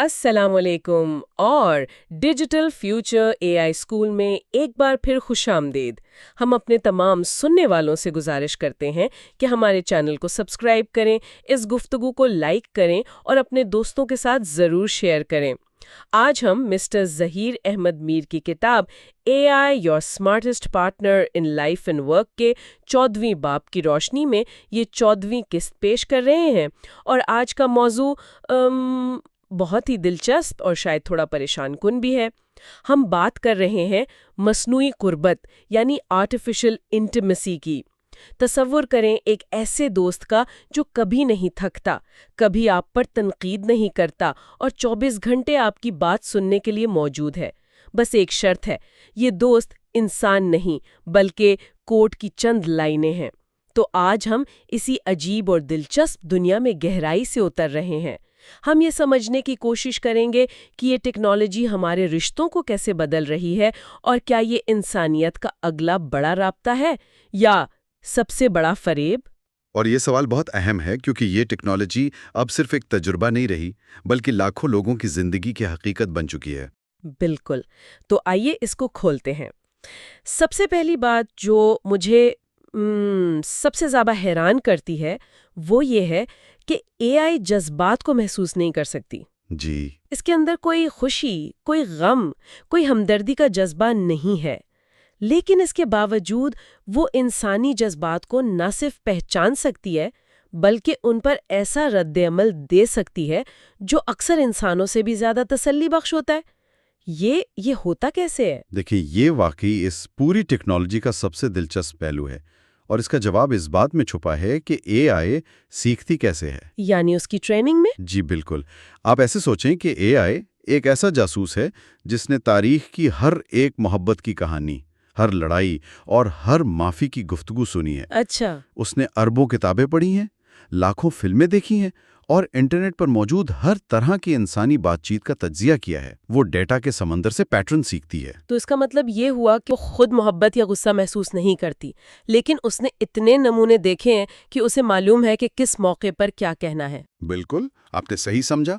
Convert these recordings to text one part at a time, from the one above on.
السلام علیکم اور ڈیجیٹل فیوچر اے آئی اسکول میں ایک بار پھر خوش آمدید۔ ہم اپنے تمام سننے والوں سے گزارش کرتے ہیں کہ ہمارے چینل کو سبسکرائب کریں، اس گفتگو کو لائک کریں اور اپنے دوستوں کے ساتھ ضرور شیئر کریں۔ آج ہم مسٹر ظہیر احمد میر کی کتاب A I your smartest partner in life and work کے 14ویں باب کی روشنی میں یہ 14ویں قسط پیش کر رہے ہیں، اور آج کا موضوع بہت ہی دلچسپ اور شاید تھوڑا پریشان کن بھی ہے۔ ہم بات کر رہے ہیں مصنوعی قربت یعنی آرٹیفیشل انٹیمیسی کی۔ تصور کریں ایک ایسے دوست کا جو کبھی نہیں تھکتا، کبھی آپ پر تنقید نہیں کرتا اور 24 گھنٹے آپ کی بات سننے کے لیے موجود ہے۔ بس ایک شرط ہے، یہ دوست انسان نہیں بلکہ کوڈ کی چند لائنیں ہیں۔ تو آج ہم اسی عجیب اور دلچسپ دنیا میں گہرائی سے اتر رہے ہیں۔ ہم یہ سمجھنے کی کوشش کریں گے کہ یہ ٹیکنالوجی ہمارے رشتوں کو کیسے بدل رہی ہے، اور کیا یہ انسانیت کا اگلا بڑا رابطہ ہے یا سب سے بڑا فریب؟ اور یہ سوال بہت اہم ہے کیونکہ یہ ٹیکنالوجی اب صرف ایک تجربہ نہیں رہی بلکہ لاکھوں لوگوں کی زندگی کی حقیقت بن چکی ہے۔ بالکل، تو آئیے اس کو کھولتے ہیں۔ سب سے پہلی بات جو مجھے سب سے زیادہ حیران کرتی ہے وہ یہ ہے کہ اے آئی جذبات کو محسوس نہیں کر سکتی۔ جی، اس کے اندر کوئی خوشی، کوئی غم، کوئی ہمدردی کا جذبہ نہیں ہے، لیکن اس کے باوجود وہ انسانی جذبات کو نہ صرف پہچان سکتی ہے بلکہ ان پر ایسا رد عمل دے سکتی ہے جو اکثر انسانوں سے بھی زیادہ تسلی بخش ہوتا ہے۔ یہ ہوتا کیسے ہے؟ دیکھیے، یہ واقعی اس پوری ٹیکنالوجی کا سب سے دلچسپ پہلو ہے، اور اس کا جواب اس بات میں چھپا ہے کہ اے آئی سیکھتی کیسے ہے۔ یعنی اس کی ٹریننگ میں؟ جی بالکل، آپ ایسے سوچیں کہ اے آئی ایک ایسا جاسوس ہے جس نے تاریخ کی ہر ایک محبت کی کہانی، ہر لڑائی اور ہر معافی کی گفتگو سنی ہے۔ اچھا۔ اس نے اربوں کتابیں پڑھی ہیں، لاکھوں فلمیں دیکھی ہیں اور انٹرنیٹ پر موجود ہر طرح کی انسانی بات چیت کا تجزیہ کیا ہے۔ وہ ڈیٹا کے سمندر سے پیٹرن سیکھتی ہے۔ تو اس کا مطلب یہ ہوا کہ وہ خود محبت یا غصہ محسوس نہیں کرتی، لیکن اس نے اتنے نمونے دیکھے ہیں کہ اسے معلوم ہے کہ کس موقع پر کیا کہنا ہے۔ بالکل، آپ نے صحیح سمجھا۔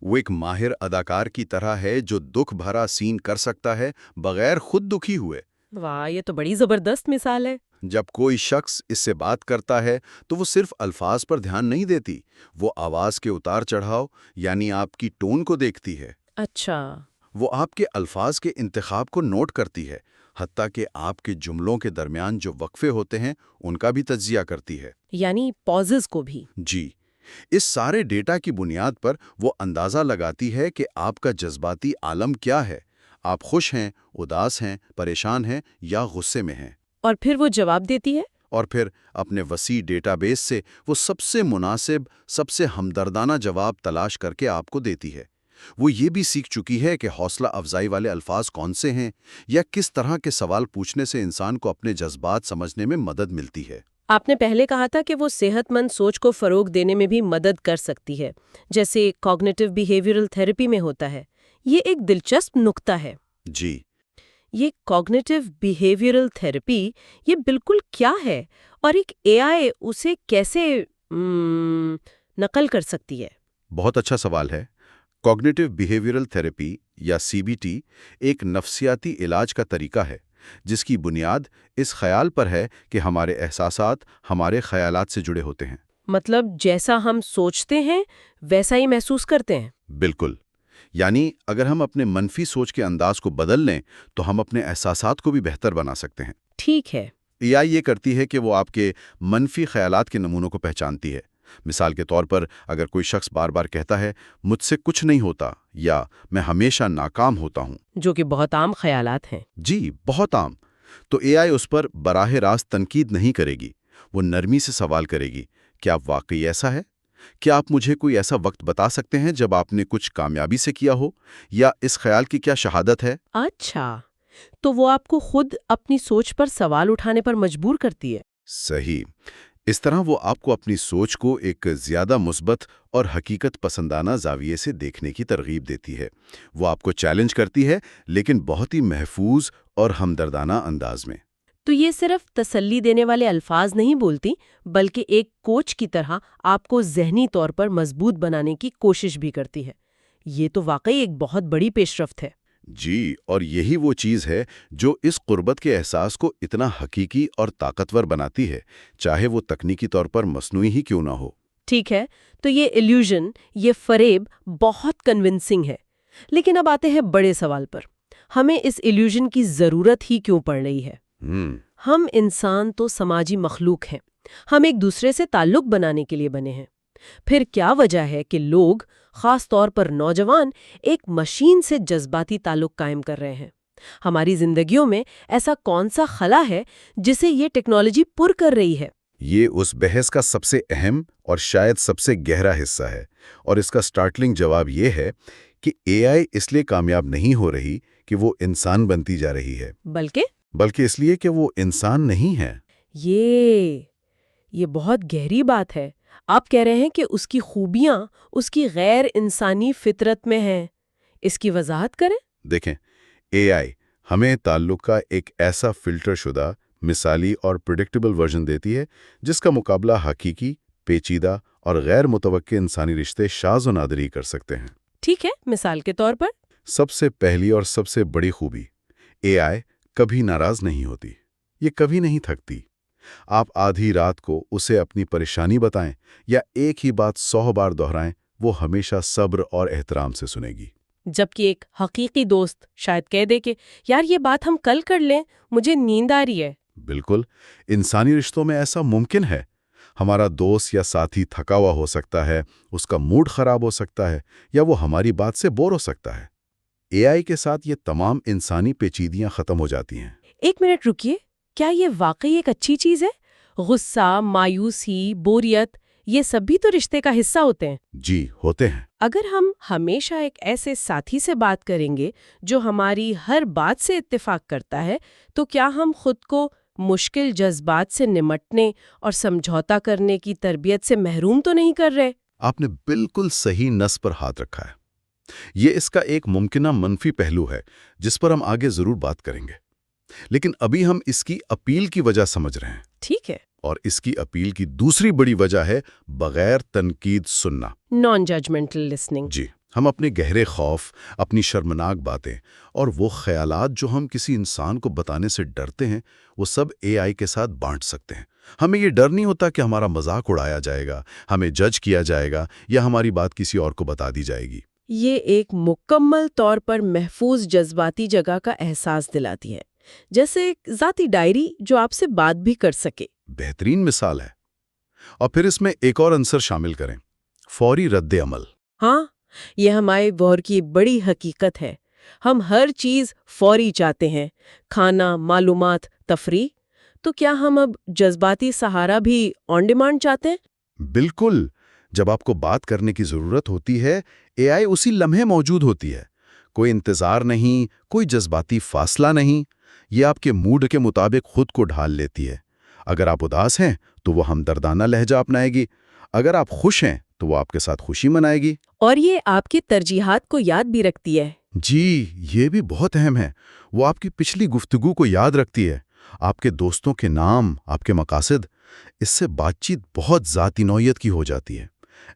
وہ ایک ماہر اداکار کی طرح ہے جو دکھ بھرا سین کر سکتا ہے بغیر خود دکھی ہوئے۔ واہ، یہ تو بڑی زبردست مثال ہے۔ جب کوئی شخص اس سے بات کرتا ہے تو وہ صرف الفاظ پر دھیان نہیں دیتی، وہ آواز کے اتار چڑھاؤ یعنی آپ کی ٹون کو دیکھتی ہے۔ اچھا۔ وہ آپ کے الفاظ کے انتخاب کو نوٹ کرتی ہے، حتیٰ کہ آپ کے جملوں کے درمیان جو وقفے ہوتے ہیں ان کا بھی تجزیہ کرتی ہے۔ یعنی پازز کو بھی؟ جی، اس سارے ڈیٹا کی بنیاد پر وہ اندازہ لگاتی ہے کہ آپ کا جذباتی عالم کیا ہے، آپ خوش ہیں، اداس ہیں، پریشان ہیں یا غصے میں ہیں۔ اور پھر وہ جواب دیتی ہے؟ اور پھر اپنے وسیع ڈیٹا بیس سے وہ سب سے مناسب، سب سے ہمدردانہ جواب تلاش کر کے آپ کو دیتی ہے۔ وہ یہ بھی سیکھ چکی ہے کہ حوصلہ افزائی والے الفاظ کون سے ہیں یا کس طرح کے سوال پوچھنے سے انسان کو اپنے جذبات سمجھنے میں مدد ملتی ہے۔ آپ نے پہلے کہا تھا کہ وہ صحت مند سوچ کو فروغ دینے میں بھی مدد کر سکتی ہے، جیسے کوگنیٹو بیہیویئرل تھراپی میں ہوتا ہے۔ یہ ایک دلچسپ نقطہ ہے۔ جی، یہ کوگنیٹو بیہیویئرل تھراپی یہ بالکل کیا ہے، اور ایک اے آئی اسے کیسے نقل کر سکتی ہے؟ بہت اچھا سوال ہے۔ کوگنیٹو بیہیویئرل تھراپی یا سی بی ٹی ایک نفسیاتی علاج کا طریقہ ہے جس کی بنیاد اس خیال پر ہے کہ ہمارے احساسات ہمارے خیالات سے جڑے ہوتے ہیں۔ مطلب جیسا ہم سوچتے ہیں ویسا ہی محسوس کرتے ہیں؟ بالکل، یعنی اگر ہم اپنے منفی سوچ کے انداز کو بدل لیں تو ہم اپنے احساسات کو بھی بہتر بنا سکتے ہیں۔ ٹھیک ہے۔ اے آئی یہ کرتی ہے کہ وہ آپ کے منفی خیالات کے نمونوں کو پہچانتی ہے۔ مثال کے طور پر اگر کوئی شخص بار بار کہتا ہے مجھ سے کچھ نہیں ہوتا یا میں ہمیشہ ناکام ہوتا ہوں، جو کہ بہت عام خیالات ہیں۔ جی بہت عام، تو اے آئی اس پر براہ راست تنقید نہیں کرے گی، وہ نرمی سے سوال کرے گی، کیا واقعی ایسا ہے؟ کیا آپ مجھے کوئی ایسا وقت بتا سکتے ہیں جب آپ نے کچھ کامیابی سے کیا ہو، یا اس خیال کی کیا شہادت ہے؟ اچھا، تو وہ آپ کو خود اپنی سوچ پر سوال اٹھانے پر مجبور کرتی ہے۔ صحیح، اس طرح وہ آپ کو اپنی سوچ کو ایک زیادہ مثبت اور حقیقت پسندانہ زاویے سے دیکھنے کی ترغیب دیتی ہے۔ وہ آپ کو چیلنج کرتی ہے لیکن بہت ہی محفوظ اور ہمدردانہ انداز میں۔ تو یہ صرف تسلی دینے والے الفاظ نہیں بولتی، بلکہ ایک کوچ کی طرح آپ کو ذہنی طور پر مضبوط بنانے کی کوشش بھی کرتی ہے۔ یہ تو واقعی ایک بہت بڑی پیش رفت ہے۔ جی، اور یہی وہ چیز ہے جو اس قربت کے احساس کو اتنا حقیقی اور طاقتور بناتی ہے، چاہے وہ تکنیکی طور پر مصنوعی ہی کیوں نہ ہو۔ ٹھیک ہے، تو یہ ایلیوژن، یہ فریب بہت کنونسنگ ہے، لیکن اب آتے ہیں بڑے سوال پر۔ ہمیں اس ایلیوژن کی ضرورت ہی کیوں پڑ رہی ہے؟ ہم انسان تو سماجی مخلوق ہیں، ہم ایک دوسرے سے تعلق بنانے کے لیے بنے ہیں۔ پھر کیا وجہ ہے کہ لوگ، خاص طور پر نوجوان، ایک مشین سے جذباتی تعلق قائم کر رہے ہیں؟ ہماری زندگیوں میں ایسا کون سا خلا ہے جسے یہ ٹیکنالوجی پر کر رہی ہے؟ یہ اس بحث کا سب سے اہم اور شاید سب سے گہرا حصہ ہے، اور اس کا سٹارٹلنگ جواب یہ ہے کہ اے آئی اس لیے کامیاب نہیں ہو رہی کہ وہ انسان بنتی جا رہی ہے، بلکہ اس لیے کہ وہ انسان نہیں ہے۔ یہ بہت گہری بات ہے۔ آپ کہہ رہے ہیں کہ اس کی خوبیاں اس کی غیر انسانی فطرت میں ہیں۔ اس کی وضاحت کریں۔ دیکھیں، اے آئی ہمیں تعلق کا ایک ایسا فلٹر شدہ، مثالی اور پریڈکٹیبل ورژن دیتی ہے جس کا مقابلہ حقیقی، پیچیدہ اور غیر متوقع انسانی رشتے شاذ و نادر ہی کر سکتے ہیں۔ ٹھیک ہے، مثال کے طور پر؟ سب سے پہلی اور سب سے بڑی خوبی، اے آئی کبھی ناراض نہیں ہوتی، یہ کبھی نہیں تھکتی۔ آپ آدھی رات کو اسے اپنی پریشانی بتائیں یا ایک ہی بات 100 بار دہرائیں، وہ ہمیشہ صبر اور احترام سے سنے گی۔ جبکہ ایک حقیقی دوست شاید کہہ دے کہ یار یہ بات ہم کل کر لیں، مجھے نیند آ رہی ہے۔ بالکل، انسانی رشتوں میں ایسا ممکن ہے۔ ہمارا دوست یا ساتھی تھکا ہوا ہو سکتا ہے، اس کا موڈ خراب ہو سکتا ہے، یا وہ ہماری بات سے بور ہو سکتا ہے۔ اے آئی کے ساتھ یہ تمام انسانی پیچیدگیاں ختم ہو جاتی ہیں۔ ایک منٹ رکیے، کیا یہ واقعی ایک اچھی چیز ہے؟ غصہ، مایوسی، بوریت، یہ سب بھی تو رشتے کا حصہ ہوتے ہیں۔ جی، ہوتے ہیں۔ اگر ہم ہمیشہ ایک ایسے ساتھی سے بات کریں گے جو ہماری ہر بات سے اتفاق کرتا ہے، تو کیا ہم خود کو مشکل جذبات سے نمٹنے اور سمجھوتا کرنے کی تربیت سے محروم تو نہیں کر رہے؟ آپ نے بالکل صحیح نس پر ہاتھ رکھا ہے۔ یہ اس کا ایک ممکنہ منفی پہلو ہے جس پر ہم آگے ضرور بات کریں گے، لیکن ابھی ہم اس کی اپیل کی وجہ سمجھ رہے ہیں۔ ٹھیک ہے۔ اور اس کی اپیل کی دوسری بڑی وجہ ہے بغیر تنقید سننا، نان ججمنٹل لسننگ۔ جی، ہم اپنے گہرے خوف، اپنی شرمناک باتیں اور وہ خیالات جو ہم کسی انسان کو بتانے سے ڈرتے ہیں، وہ سب اے آئی کے ساتھ بانٹ سکتے ہیں۔ ہمیں یہ ڈر نہیں ہوتا کہ ہمارا مذاق اڑایا جائے گا، ہمیں جج کیا جائے گا یا ہماری بات کسی اور کو بتا دی جائے گی۔ یہ ایک مکمل طور پر محفوظ جذباتی جگہ کا احساس دلاتی ہے، جیسے ایک ذاتی ڈائری جو آپ سے بات بھی کر سکے۔ بہترین مثال ہے۔ اور پھر اس میں ایک اور عنصر شامل کریں، فوری رد عمل۔ ہاں، یہ ہمارے دور کی بڑی حقیقت ہے۔ ہم ہر چیز فوری چاہتے ہیں، کھانا، معلومات، تفریح۔ تو کیا ہم اب جذباتی سہارا بھی آن ڈیمانڈ چاہتے ہیں؟ بالکل، جب آپ کو بات کرنے کی ضرورت ہوتی ہے، اے آئی اسی لمحے موجود ہوتی ہے۔ کوئی انتظار نہیں، کوئی جذباتی فاصلہ نہیں، یہ آپ کے موڈ کے مطابق خود کو ڈھال لیتی ہے۔ اگر آپ اداس ہیں تو وہ ہمدردانہ لہجہ اپنائے گی، اگر آپ خوش ہیں تو وہ آپ کے ساتھ خوشی منائے گی، اور یہ آپ کی ترجیحات کو یاد بھی رکھتی ہے۔ جی، یہ بھی بہت اہم ہے۔ وہ آپ کی پچھلی گفتگو کو یاد رکھتی ہے، آپ کے دوستوں کے نام، آپ کے مقاصد۔ اس سے بات چیت بہت ذاتی نوعیت کی ہو جاتی ہے۔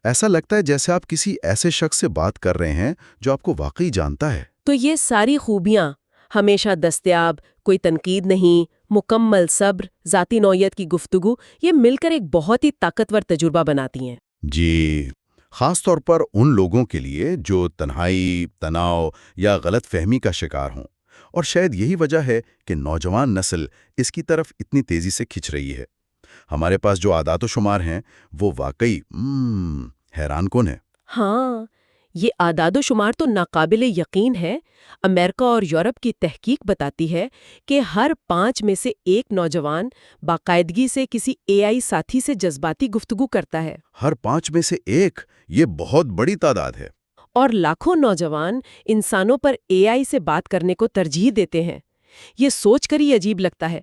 ایسا لگتا ہے جیسے آپ کسی ایسے شخص سے بات کر رہے ہیں جو آپ کو واقعی جانتا ہے۔ تو یہ ساری خوبیاں ہمیشہ دستیاب، کوئی تنقید نہیں، مکمل صبر، ذاتی نوعیت کی گفتگو، یہ مل کر ایک بہت ہی طاقتور تجربہ بناتی ہیں۔ جی، خاص طور پر ان لوگوں کے لیے جو تنہائی، تناؤ یا غلط فہمی کا شکار ہوں، اور شاید یہی وجہ ہے کہ نوجوان نسل اس کی طرف اتنی تیزی سے کھنچ رہی ہے۔ ہمارے پاس جو اعداد و شمار ہیں وہ واقعی حیران کن ہے۔ ہاں، یہ اعداد و شمار تو ناقابل یقین ہے۔ امریکہ اور یورپ کی تحقیق بتاتی ہے کہ ہر 5 میں سے ایک نوجوان باقاعدگی سے کسی اے آئی ساتھی سے جذباتی گفتگو کرتا ہے۔ ہر 5 میں سے ایک، یہ بہت بڑی تعداد ہے۔ اور لاکھوں نوجوان انسانوں پر اے آئی سے بات کرنے کو ترجیح دیتے ہیں۔ یہ سوچ کر ہی عجیب لگتا ہے،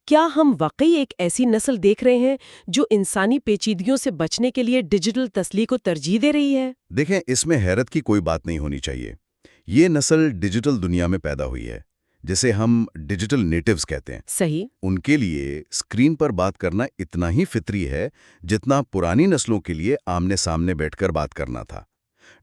کیا ہم واقعی ایک ایسی نسل دیکھ رہے ہیں جو انسانی پیچیدگیوں سے بچنے کے لیے ڈیجیٹل تسلی کو ترجیح دے رہی ہے؟ دیکھیں، اس میں حیرت کی کوئی بات نہیں ہونی چاہیے۔ یہ نسل ڈیجیٹل دنیا میں پیدا ہوئی ہے، جسے ہم ڈیجیٹل نیٹیوز کہتے ہیں۔ صحیح۔ ان کے لیے اسکرین پر بات کرنا اتنا ہی فطری ہے جتنا پرانی نسلوں کے لیے آمنے سامنے بیٹھ کر بات کرنا تھا۔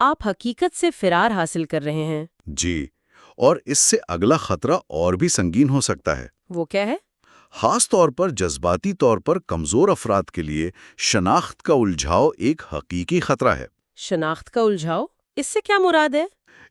آپ حقیقت سے فرار حاصل کر رہے ہیں۔ جی، اور اس سے اگلا خطرہ اور بھی سنگین ہو سکتا ہے۔ وہ کیا ہے؟ خاص طور پر جذباتی طور پر کمزور افراد کے لیے شناخت کا الجھاؤ ایک حقیقی خطرہ ہے۔ شناخت کا الجھاؤ؟ اس سے کیا مراد ہے؟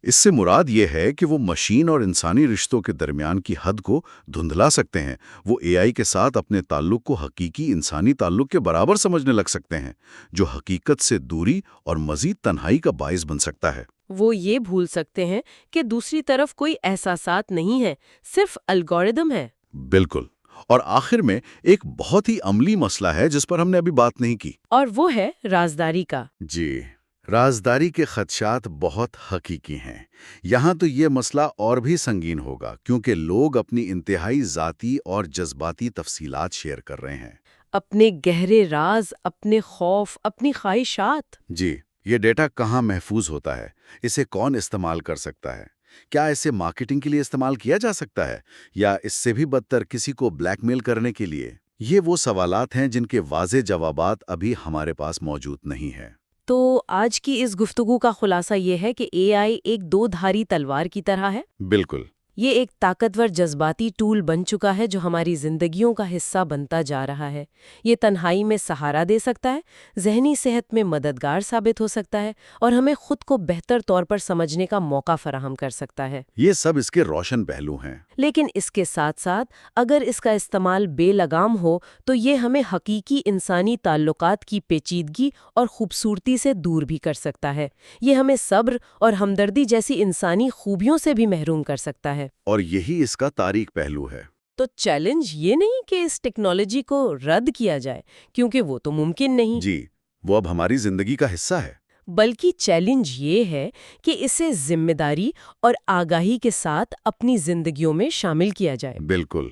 اس سے مراد یہ ہے کہ وہ مشین اور انسانی رشتوں کے درمیان کی حد کو دھندلا سکتے ہیں۔ وہ اے آئی کے ساتھ اپنے تعلق کو حقیقی انسانی تعلق کے برابر سمجھنے لگ سکتے ہیں، جو حقیقت سے دوری اور مزید تنہائی کا باعث بن سکتا ہے۔ وہ یہ بھول سکتے ہیں کہ دوسری طرف کوئی احساسات نہیں ہے، صرف الگورتھم ہے۔ بالکل۔ اور آخر میں ایک بہت ہی عملی مسئلہ ہے جس پر ہم نے ابھی بات نہیں کی، اور وہ ہے رازداری کا۔ جی، رازداری کے خدشات بہت حقیقی ہیں۔ یہاں تو یہ مسئلہ اور بھی سنگین ہوگا کیونکہ لوگ اپنی انتہائی ذاتی اور جذباتی تفصیلات شیئر کر رہے ہیں۔ اپنے گہرے راز، اپنے خوف، اپنی خواہشات۔ جی، یہ ڈیٹا کہاں محفوظ ہوتا ہے؟ اسے کون استعمال کر سکتا ہے؟ کیا اسے مارکیٹنگ کے لیے استعمال کیا جا سکتا ہے یا اس سے بھی بدتر کسی کو بلیک میل کرنے کے لیے؟ یہ وہ سوالات ہیں جن کے واضح جوابات ابھی ہمارے پاس موجود نہیں ہیں۔ تو آج کی اس گفتگو کا خلاصہ یہ ہے کہ اے آئی ایک دو دھاری تلوار کی طرح ہے۔ بالکل۔ یہ ایک طاقتور جذباتی ٹول بن چکا ہے جو ہماری زندگیوں کا حصہ بنتا جا رہا ہے۔ یہ تنہائی میں سہارا دے سکتا ہے، ذہنی صحت میں مددگار ثابت ہو سکتا ہے اور ہمیں خود کو بہتر طور پر سمجھنے کا موقع فراہم کر سکتا ہے۔ یہ سب اس کے روشن پہلو ہیں۔ لیکن اس کے ساتھ ساتھ اگر اس کا استعمال بے لگام ہو تو یہ ہمیں حقیقی انسانی تعلقات کی پیچیدگی اور خوبصورتی سے دور بھی کر سکتا ہے۔ یہ ہمیں صبر اور ہمدردی جیسی انسانی خوبیوں سے بھی محروم کر سکتا ہے۔ اور یہی اس کا تاریک پہلو ہے۔ تو چیلنج یہ نہیں کہ اس ٹیکنالوجی کو رد کیا جائے، کیونکہ وہ تو ممکن نہیں۔ جی، وہ اب ہماری زندگی کا حصہ ہے۔ بلکہ چیلنج یہ ہے کہ اسے ذمہ داری اور آگاہی کے ساتھ اپنی زندگیوں میں شامل کیا جائے۔ بالکل۔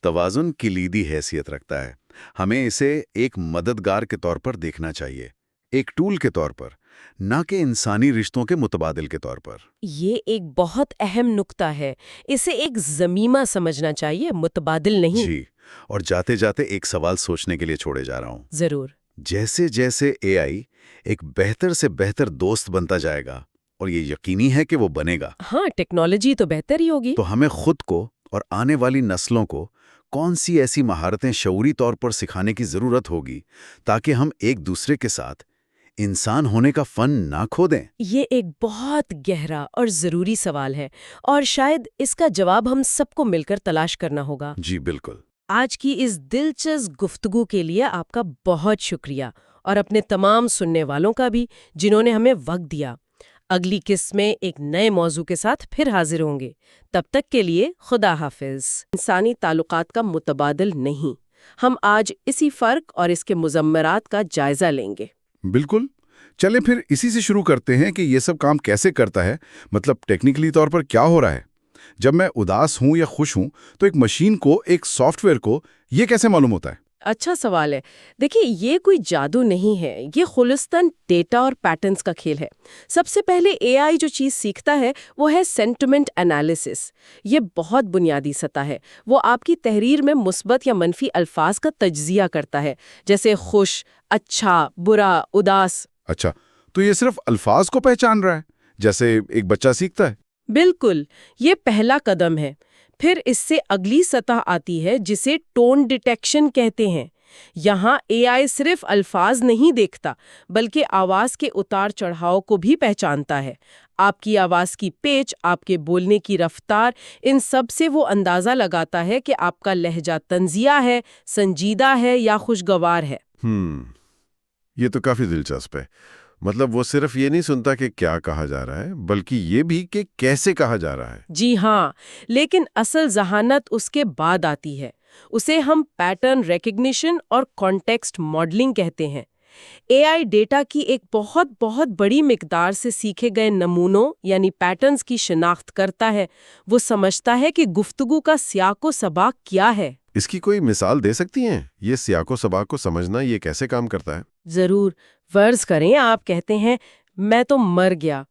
توازن کلیدی حیثیت رکھتا ہے۔ ہمیں اسے ایک مددگار کے طور پر دیکھنا چاہیے، ایک ٹول کے طور پر، نہ کہ انسانی رشتوں کے متبادل کے طور پر۔ یہ ایک بہت اہم نکتہ ہے۔ اسے ایک ضمیمہ سمجھنا چاہیے، متبادل نہیں۔ جی، اور جاتے جاتے ایک سوال سوچنے کے لیے چھوڑے جا رہا ہوں۔ ضرور۔ جیسے جیسے اے آئی ایک بہتر سے بہتر دوست بنتا جائے گا، اور یہ یقینی ہے کہ وہ بنے گا، ہاں، ٹیکنالوجی تو بہتر ہی ہوگی۔ تو ہمیں خود کو اور آنے والی نسلوں کو کون سی ایسی مہارتیں شعوری طور پر سکھانے کی ضرورت ہوگی تاکہ ہم ایک دوسرے کے ساتھ انسان ہونے کا فن نہ کھو دیں؟ یہ ایک بہت گہرا اور ضروری سوال ہے، اور شاید اس کا جواب ہم سب کو مل کر تلاش کرنا ہوگا۔ جی بالکل۔ آج کی اس دلچسپ گفتگو کے لیے آپ کا بہت شکریہ، اور اپنے تمام سننے والوں کا بھی جنہوں نے ہمیں وقت دیا۔ اگلی قسط میں ایک نئے موضوع کے ساتھ پھر حاضر ہوں گے۔ تب تک کے لیے خدا حافظ۔ انسانی تعلقات کا متبادل نہیں، ہم آج اسی فرق اور اس کے مضمرات کا جائزہ لیں گے۔ بالکل۔ چلیں پھر اسی سے شروع کرتے ہیں کہ یہ سب کام کیسے کرتا ہے، مطلب ٹیکنیکلی طور پر کیا ہو رہا ہے۔ جب میں اداس ہوں یا خوش ہوں تو ایک مشین کو، ایک سافٹ ویئر کو یہ کیسے معلوم ہوتا ہے؟ اچھا سوال ہے۔ دیکھیے، یہ کوئی جادو نہیں ہے، یہ خالصتاً ڈیٹا اور پیٹرنز کا کھیل ہے۔ سب سے پہلے اے آئی جو چیز سیکھتا ہے وہ ہے سینٹیمنٹ انالیسس۔ یہ بہت بنیادی سطح ہے۔ وہ آپ کی تحریر میں مثبت یا منفی الفاظ کا تجزیہ کرتا ہے، جیسے خوش، اچھا، برا، اداس۔ اچھا، تو یہ صرف الفاظ کو پہچان رہا ہے، جیسے ایک بچہ سیکھتا ہے؟ بالکل، یہ پہلا قدم ہے۔ پھر اس سے اگلی سطح آتی ہے جسے ٹون ڈیٹیکشن کہتے ہیں۔ یہاں اے آئی صرف الفاظ نہیں دیکھتا بلکہ آواز کے اتار چڑھاؤ کو بھی پہچانتا ہے۔ آپ کی آواز کی پیچ، آپ کے بولنے کی رفتار، ان سب سے وہ اندازہ لگاتا ہے کہ آپ کا لہجہ طنزیہ ہے، سنجیدہ ہے یا خوشگوار ہے۔ یہ تو کافی دلچسپ ہے۔ مطلب وہ صرف یہ نہیں سنتا کہ کیا کہا جا رہا ہے، بلکہ یہ بھی کہ کیسے کہا جا رہا ہے۔ جی ہاں، لیکن اصل ذہانت اس کے بعد آتی ہے۔ اسے ہم پیٹرن ریکگنیشن اور کانٹیکسٹ ماڈلنگ کہتے ہیں۔ اے آئی ڈیٹا کی ایک بہت بڑی مقدار سے سیکھے گئے نمونوں یعنی پیٹرنز کی شناخت کرتا ہے۔ وہ سمجھتا ہے کہ گفتگو کا سیاق و سباق کیا ہے۔ اس کی کوئی مثال دے سکتی ہیں؟ یہ سیاق و سباق کو سمجھنا یہ کیسے کام کرتا ہے؟ ضرور۔ فرض کریں آپ کہتے ہیں میں تو مر گیا۔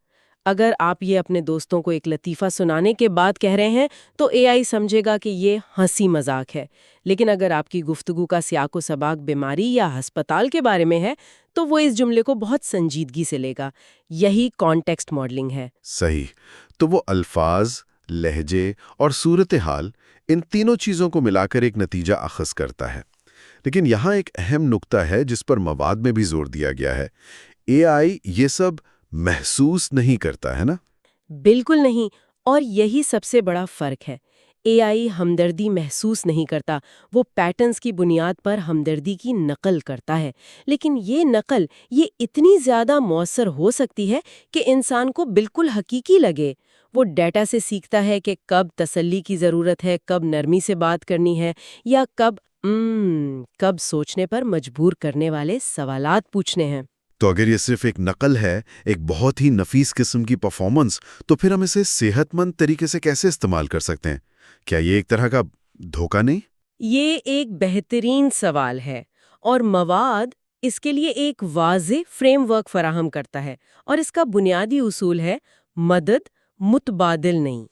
اگر آپ یہ اپنے دوستوں کو ایک لطیفہ سنانے کے بعد کہہ رہے ہیں تو اے آئی سمجھے گا کہ یہ ہنسی مذاق ہے، لیکن اگر آپ کی گفتگو کا سیاق و سباق بیماری یا ہسپتال کے بارے میں ہے تو وہ اس جملے کو بہت سنجیدگی سے لے گا۔ یہی کانٹیکسٹ ماڈلنگ ہے۔ صحیح۔ تو وہ الفاظ، لہجے اور صورتحال، ان تینوں چیزوں کو ملا کر ایک نتیجہ اخذ کرتا ہے۔ لیکن یہاں ایک اہم نقطہ ہے جس پر مواد میں بھی زور دیا گیا ہے۔ اے آئی یہ سب محسوس نہیں کرتا، ہے نا؟ بالکل نہیں، اور یہی سب سے بڑا فرق ہے۔ اے آئی ہمدردی محسوس نہیں کرتا، وہ پیٹرنز کی بنیاد پر ہمدردی کی نقل کرتا ہے، لیکن یہ نقل اتنی زیادہ مؤثر ہو سکتی ہے کہ انسان کو بالکل حقیقی لگے۔ وہ ڈیٹا سے سیکھتا ہے کہ کب تسلی کی ضرورت ہے، کب نرمی سے بات کرنی ہے، یا کب سوچنے پر مجبور کرنے والے سوالات پوچھنے ہیں۔ تو اگر یہ صرف ایک نقل ہے، ایک بہت ہی نفیس قسم کی پرفارمنس، تو پھر ہم اسے صحت مند طریقے سے کیسے استعمال کر سکتے ہیں؟ کیا یہ ایک طرح کا دھوکہ نہیں؟ یہ ایک بہترین سوال ہے، اور مواد اس کے لیے ایک واضح فریم ورک فراہم کرتا ہے، اور اس کا بنیادی اصول ہے مدد متبادل نہیں۔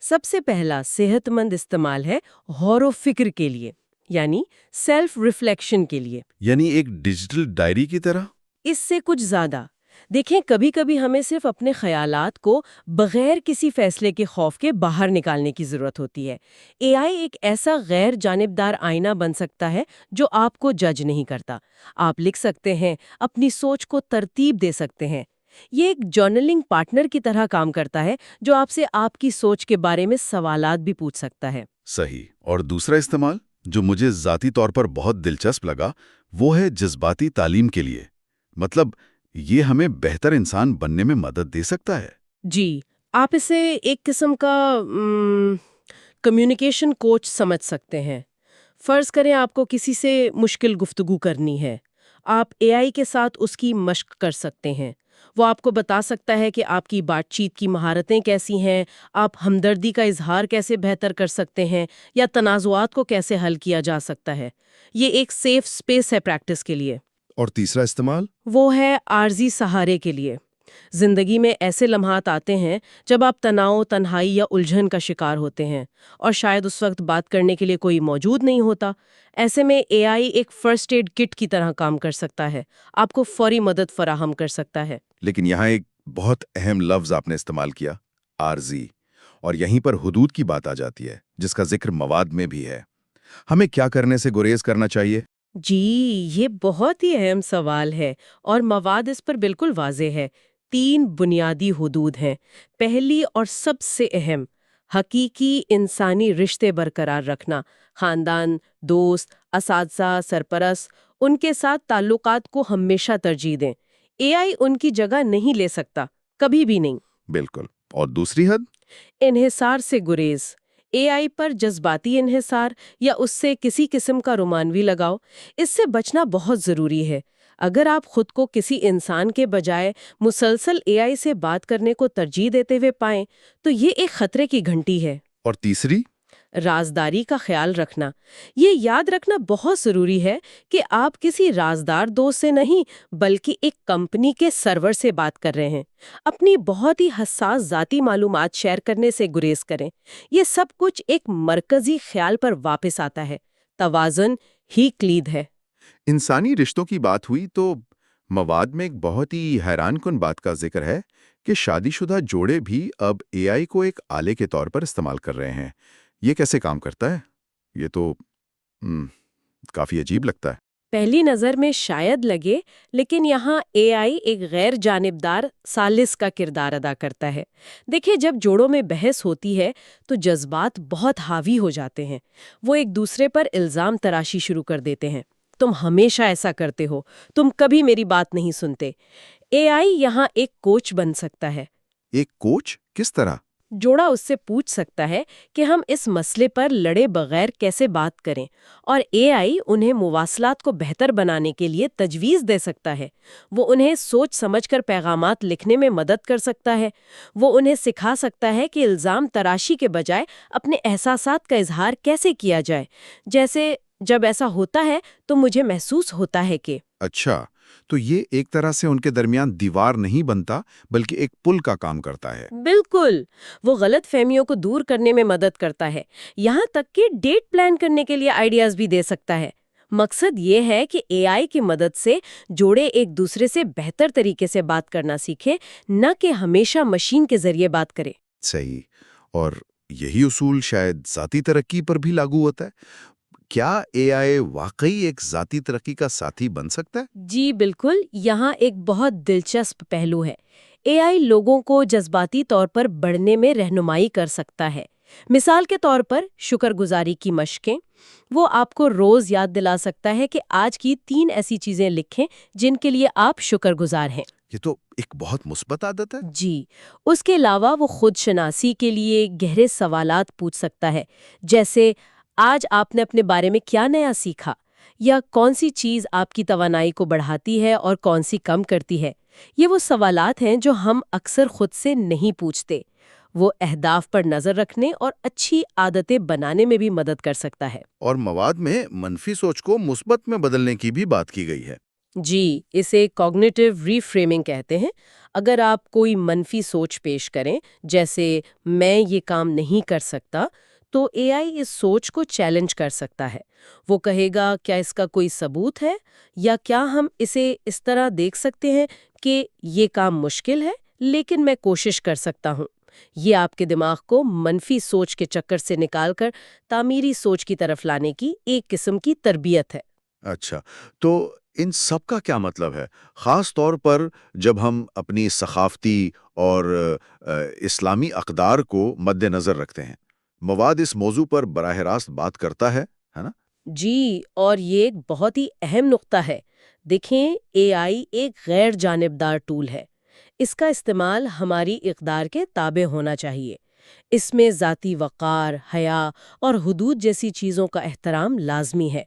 سب سے پہلا صحت مند استعمال ہے غور و فکر کے لیے، یعنی سیلف ریفلیکشن کے لیے۔ یعنی ایک ڈیجیٹل ڈائری کی طرح؟ اس سے کچھ زیادہ۔ دیکھیں، کبھی کبھی ہمیں صرف اپنے خیالات کو بغیر کسی فیصلے کے خوف کے باہر نکالنے کی ضرورت ہوتی ہے۔ اے آئی ایک ایسا غیر جانبدار آئینہ بن سکتا ہے جو آپ کو جج نہیں کرتا۔ آپ لکھ سکتے ہیں، اپنی سوچ کو ترتیب دے سکتے ہیں۔ یہ ایک جرنلنگ پارٹنر کی طرح کام کرتا ہے جو آپ سے آپ کی سوچ کے بارے میں سوالات بھی پوچھ سکتا ہے۔ صحیح۔ اور دوسرا استعمال جو مجھے ذاتی طور پر بہت دلچسپ لگا وہ ہے جذباتی تعلیم کے لیے۔ مطلب یہ ہمیں بہتر انسان بننے میں مدد دے سکتا ہے؟ جی، آپ اسے ایک قسم کا کمیونیکیشن کوچ سمجھ سکتے ہیں۔ فرض کریں آپ کو کسی سے مشکل گفتگو کرنی ہے، آپ اے آئی کے ساتھ اس کی مشق کر سکتے ہیں۔ وہ آپ کو بتا سکتا ہے کہ آپ کی بات چیت کی مہارتیں کیسی ہیں، آپ ہمدردی کا اظہار کیسے بہتر کر سکتے ہیں، یا تنازعات کو کیسے حل کیا جا سکتا ہے۔ یہ ایک سیف سپیس ہے پریکٹس کے لیے۔ اور تیسرا استعمال؟ وہ ہے عارضی سہارے کے لیے۔ زندگی میں ایسے لمحات آتے ہیں جب آپ تناؤ، تنہائی یا الجھن کا شکار ہوتے ہیں، اور شاید اس وقت بات کرنے کے لیے کوئی موجود نہیں ہوتا۔ ایسے میں اے آئی ایک فرسٹ ایڈ کٹ کی طرح کام کر سکتا ہے، آپ کو فوری مدد فراہم کر سکتا ہے۔ لیکن یہاں ایک بہت اہم لفظ آپ نے استعمال کیا، عارضی، اور یہیں پر حدود کی بات آ جاتی ہے جس کا ذکر مواد میں بھی ہے۔ ہمیں کیا کرنے سے گریز کرنا چاہیے؟ جی، یہ بہت ہی اہم سوال ہے، اور مواد اس پر بالکل واضح ہے۔ 3 بنیادی حدود ہیں۔ پہلی اور سب سے اہم، حقیقی انسانی رشتے برقرار رکھنا۔ خاندان، دوست، اساتذہ، سرپرست، ان کے ساتھ تعلقات کو ہمیشہ ترجیح دیں۔ اے آئی ان کی جگہ نہیں لے سکتا، کبھی بھی نہیں۔ بالکل۔ اور دوسری حد؟ انحصار سے گریز۔ اے آئی پر جذباتی انحصار یا اس سے کسی قسم کا رومانوی لگاؤ، اس سے بچنا بہت ضروری ہے۔ اگر آپ خود کو کسی انسان کے بجائے مسلسل اے آئی سے بات کرنے کو ترجیح دیتے ہوئے پائیں تو یہ ایک خطرے کی گھنٹی ہے۔ اور تیسری؟ رازداری کا خیال رکھنا۔ یہ یاد رکھنا بہت ضروری ہے کہ آپ کسی رازدار دوست سے نہیں بلکہ ایک کمپنی کے سرور سے بات کر رہے ہیں۔ اپنی بہت ہی حساس ذاتی معلومات شیئر کرنے سے گریز کریں۔ یہ سب کچھ ایک مرکزی خیال پر واپس آتا ہے، توازن ہی کلید ہے۔ انسانی رشتوں کی بات ہوئی تو مواد میں ایک بہت ہی حیران کن بات کا ذکر ہے کہ شادی شدہ جوڑے بھی اب اے آئی کو ایک آلے کے طور پر استعمال کر رہے ہیں۔ یہ کیسے کام کرتا ہے؟ یہ تو کافی عجیب لگتا ہے۔ پہلی نظر میں شاید لگے، لیکن یہاں اے آئی ایک غیر جانبدار ثالث کا کردار ادا کرتا ہے۔ دیکھیں، جب جوڑوں میں بحث ہوتی ہے تو جذبات بہت حاوی ہو جاتے ہیں۔ وہ ایک دوسرے پر الزام تراشی شروع کر دیتے ہیں، تم ہمیشہ ایسا کرتے ہو، تم کبھی میری بات نہیں سنتے۔ اے آئی یہاں ایک کوچ بن سکتا ہے۔ ایک کوچ؟ کس طرح؟ جوڑا اس سے پوچھ سکتا ہے کہ ہم اس مسئلے پر لڑے بغیر کیسے بات کریں، اور اے آئی انہیں مواصلات کو بہتر بنانے کے لیے تجویز دے سکتا ہے۔ وہ انہیں سوچ سمجھ کر پیغامات لکھنے میں مدد کر سکتا ہے۔ وہ انہیں سکھا سکتا ہے کہ الزام تراشی کے بجائے اپنے احساسات کا اظہار کیسے کیا جائے، جیسے جب ایسا ہوتا ہے تو مجھے محسوس ہوتا ہے کہ۔ اچھا، تو یہ ایک طرح سے ان کے درمیان دیوار نہیں بنتا بلکہ ایک پل کا کام کرتا ہے۔ بالکل، وہ غلط فہمیوں کو دور کرنے میں مدد کرتا ہے، یہاں تک کہ ڈیٹ پلان کرنے کے لیے آئیڈیاز بھی دے سکتا ہے۔ مقصد یہ ہے کہ اے آئی کی مدد سے جوڑے ایک دوسرے سے بہتر طریقے سے بات کرنا سیکھے، نہ کہ ہمیشہ مشین کے ذریعے بات کرے۔ صحیح، اور یہی اصول شاید ذاتی ترقی پر بھی لاگو ہوتا ہے۔ کیا اے آئی واقعی ایک ذاتی ترقی کا ساتھی بن سکتا ہے؟ جی بالکل، یہاں ایک بہت دلچسپ پہلو ہے۔ اے آئی لوگوں کو جذباتی طور پر بڑھنے میں رہنمائی کر سکتا ہے۔ مثال کے طور پر شکر گزاری کی مشقیں، وہ آپ کو روز یاد دلا سکتا ہے کہ آج کی 3 ایسی چیزیں لکھیں جن کے لیے آپ شکر گزار ہیں۔ یہ تو ایک بہت مثبت عادت ہے۔ جی، اس کے علاوہ وہ خود شناسی کے لیے گہرے سوالات پوچھ سکتا ہے، جیسے آج آپ نے اپنے بارے میں کیا نیا سیکھا، یا کون سی چیز آپ کی توانائی کو بڑھاتی ہے اور کون سی کم کرتی ہے۔ یہ وہ سوالات ہیں جو ہم اکثر خود سے نہیں پوچھتے۔ وہ اہداف پر نظر رکھنے اور اچھی عادتیں بنانے میں بھی مدد کر سکتا ہے۔ اور مواد میں منفی سوچ کو مثبت میں بدلنے کی بھی بات کی گئی ہے۔ جی، اسے کوگنیٹیو ری فریمنگ کہتے ہیں۔ اگر آپ کوئی منفی سوچ پیش کریں، جیسے میں یہ کام نہیں کر سکتا، تو اے آئی اس سوچ کو چیلنج کر سکتا ہے۔ وہ کہے گا کیا اس کا کوئی ثبوت ہے، یا کیا ہم اسے اس طرح دیکھ سکتے ہیں کہ یہ کام مشکل ہے لیکن میں کوشش کر سکتا ہوں۔ یہ آپ کے دماغ کو منفی سوچ کے چکر سے نکال کر تعمیری سوچ کی طرف لانے کی ایک قسم کی تربیت ہے۔ اچھا، تو ان سب کا کیا مطلب ہے، خاص طور پر جب ہم اپنی ثقافتی اور اسلامی اقدار کو مد نظر رکھتے ہیں؟ مواد اس موضوع پر براہ راست بات کرتا ہے نا؟ جی، اور یہ ایک بہت ہی اہم نقطہ ہے۔ دیکھیں، اے آئی ایک غیر جانبدار ٹول ہے۔ اس کا استعمال ہماری اقدار کے تابع ہونا چاہیے۔ اس میں ذاتی وقار، حیا اور حدود جیسی چیزوں کا احترام لازمی ہے۔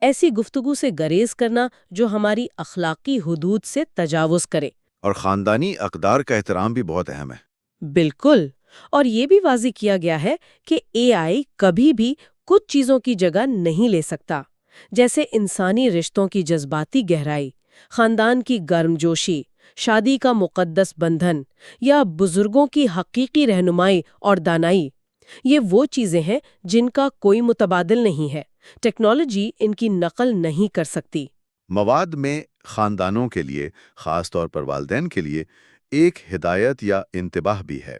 ایسی گفتگو سے گریز کرنا جو ہماری اخلاقی حدود سے تجاوز کرے۔ اور خاندانی اقدار کا احترام بھی بہت اہم ہے۔ بالکل، اور یہ بھی واضح کیا گیا ہے کہ اے آئی کبھی بھی کچھ چیزوں کی جگہ نہیں لے سکتا، جیسے انسانی رشتوں کی جذباتی گہرائی، خاندان کی گرمجوشی، شادی کا مقدس بندھن، یا بزرگوں کی حقیقی رہنمائی اور دانائی۔ یہ وہ چیزیں ہیں جن کا کوئی متبادل نہیں ہے۔ ٹیکنالوجی ان کی نقل نہیں کر سکتی۔ مواد میں خاندانوں کے لیے، خاص طور پر والدین کے لیے، ایک ہدایت یا انتباہ بھی ہے۔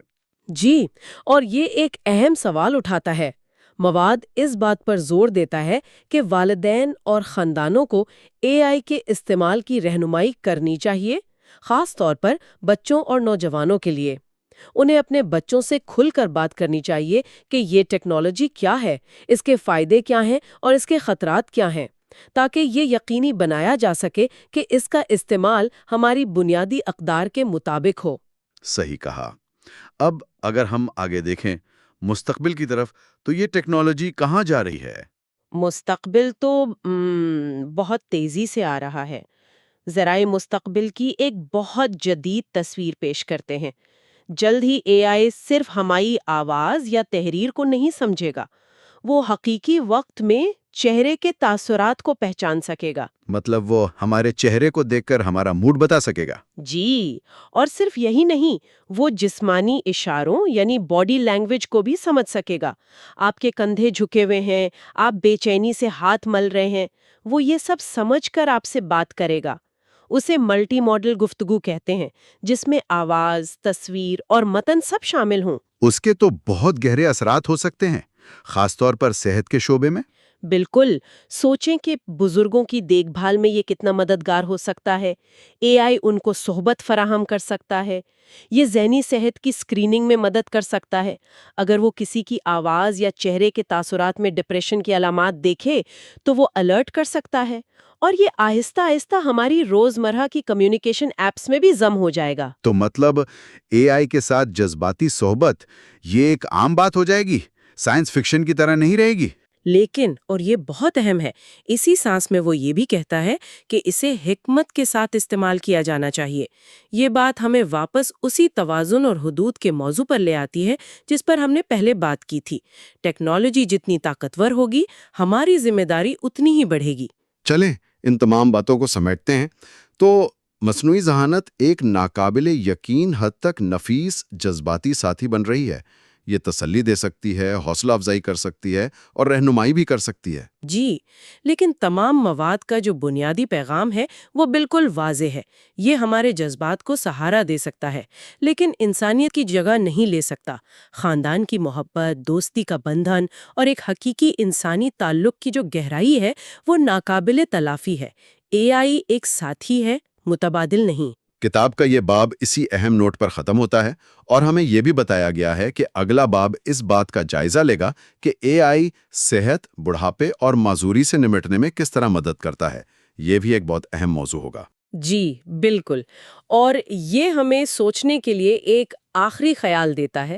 جی، اور یہ ایک اہم سوال اٹھاتا ہے۔ مواد اس بات پر زور دیتا ہے کہ والدین اور خاندانوں کو اے آئی کے استعمال کی رہنمائی کرنی چاہیے، خاص طور پر بچوں اور نوجوانوں کے لیے۔ انہیں اپنے بچوں سے کھل کر بات کرنی چاہیے کہ یہ ٹیکنالوجی کیا ہے، اس کے فائدے کیا ہیں اور اس کے خطرات کیا ہیں، تاکہ یہ یقینی بنایا جا سکے کہ اس کا استعمال ہماری بنیادی اقدار کے مطابق ہو۔ صحیح کہا۔ اب اگر ہم آگے دیکھیں مستقبل کی طرف، تو یہ ٹیکنالوجی کہاں جا رہی ہے؟ مستقبل تو بہت تیزی سے آ رہا ہے۔ ذرائع مستقبل کی ایک بہت جدید تصویر پیش کرتے ہیں۔ جلد ہی اے آئی صرف ہماری آواز یا تحریر کو نہیں سمجھے گا، وہ حقیقی وقت میں چہرے کے تاثرات کو پہچان سکے گا۔ مطلب وہ ہمارے چہرے کو دیکھ کر ہمارا موڈ بتا سکے گا؟ جی، اور صرف یہی نہیں، وہ جسمانی اشاروں یعنی باڈی لینگویج کو بھی سمجھ سکے گا۔ آپ کے کندھے جھکے ہوئے ہیں، آپ بے چینی سے ہاتھ مل رہے ہیں، وہ یہ سب سمجھ کر آپ سے بات کرے گا۔ اسے ملٹی ماڈل گفتگو کہتے ہیں، جس میں آواز، تصویر اور متن سب شامل ہوں۔ اس کے تو بہت گہرے اثرات ہو سکتے ہیں، خاص طور پر صحت کے شعبے میں۔ بالکل، سوچیں کہ بزرگوں کی دیکھ بھال میں یہ کتنا مددگار ہو سکتا ہے۔ اے آئی ان کو صحبت فراہم کر سکتا ہے۔ یہ ذہنی صحت کی اسکریننگ میں مدد کر سکتا ہے۔ اگر وہ کسی کی آواز یا چہرے کے تاثرات میں ڈپریشن کی علامات دیکھے تو وہ الرٹ کر سکتا ہے، اور یہ آہستہ آہستہ ہماری روزمرہ کی کمیونیکیشن ایپس میں بھی ضم ہو جائے گا۔ تو مطلب اے آئی کے ساتھ جذباتی صحبت یہ ایک عام بات ہو جائے گی، سائنس فکشن کی طرح نہیں رہے گی۔ لیکن، اور یہ بہت اہم ہے، اسی سانس میں وہ یہ بھی کہتا ہے کہ اسے حکمت کے ساتھ استعمال کیا جانا چاہیے۔ یہ بات ہمیں واپس اسی توازن اور حدود کے موضوع پر لے آتی ہے جس پر ہم نے پہلے بات کی تھی۔ ٹیکنالوجی جتنی طاقتور ہوگی، ہماری ذمہ داری اتنی ہی بڑھے گی۔ چلیں ان تمام باتوں کو سمیٹتے ہیں تو مصنوعی ذہانت ایک ناقابل یقین حد تک نفیس جذباتی ساتھی بن رہی ہے۔ یہ تسلی دے سکتی ہے، حوصلہ افزائی کر سکتی ہے اور رہنمائی بھی کر سکتی ہے۔ جی، لیکن تمام مواد کا جو بنیادی پیغام ہے وہ بالکل واضح ہے۔ یہ ہمارے جذبات کو سہارا دے سکتا ہے، لیکن انسانیت کی جگہ نہیں لے سکتا۔ خاندان کی محبت، دوستی کا بندھن اور ایک حقیقی انسانی تعلق کی جو گہرائی ہے وہ ناقابل تلافی ہے۔ اے آئی ایک ساتھی ہے، متبادل نہیں۔ کتاب کا یہ باب اسی اہم نوٹ پر ختم ہوتا ہے اور ہمیں یہ بھی بتایا گیا ہے کہ اگلا باب اس بات کا جائزہ لے گا کہ اے آئی صحت، بڑھاپے اور معذوری سے نمٹنے میں کس طرح مدد کرتا ہے۔ یہ بھی ایک بہت اہم موضوع ہوگا۔ جی بالکل، اور یہ ہمیں سوچنے کے لیے ایک آخری خیال دیتا ہے۔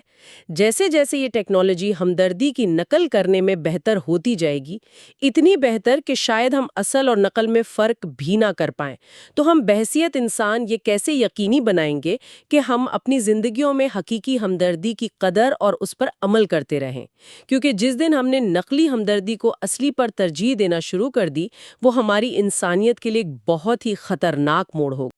جیسے جیسے یہ ٹیکنالوجی ہمدردی کی نقل کرنے میں بہتر ہوتی جائے گی، اتنی بہتر کہ شاید ہم اصل اور نقل میں فرق بھی نہ کر پائیں، تو ہم بحیثیت انسان یہ کیسے یقینی بنائیں گے کہ ہم اپنی زندگیوں میں حقیقی ہمدردی کی قدر اور اس پر عمل کرتے رہیں؟ کیونکہ جس دن ہم نے نقلی ہمدردی کو اصلی پر ترجیح دینا شروع کر دی، وہ ہماری انسانیت کے لیے ایک بہت ہی خطرناک موڑ ہوگا۔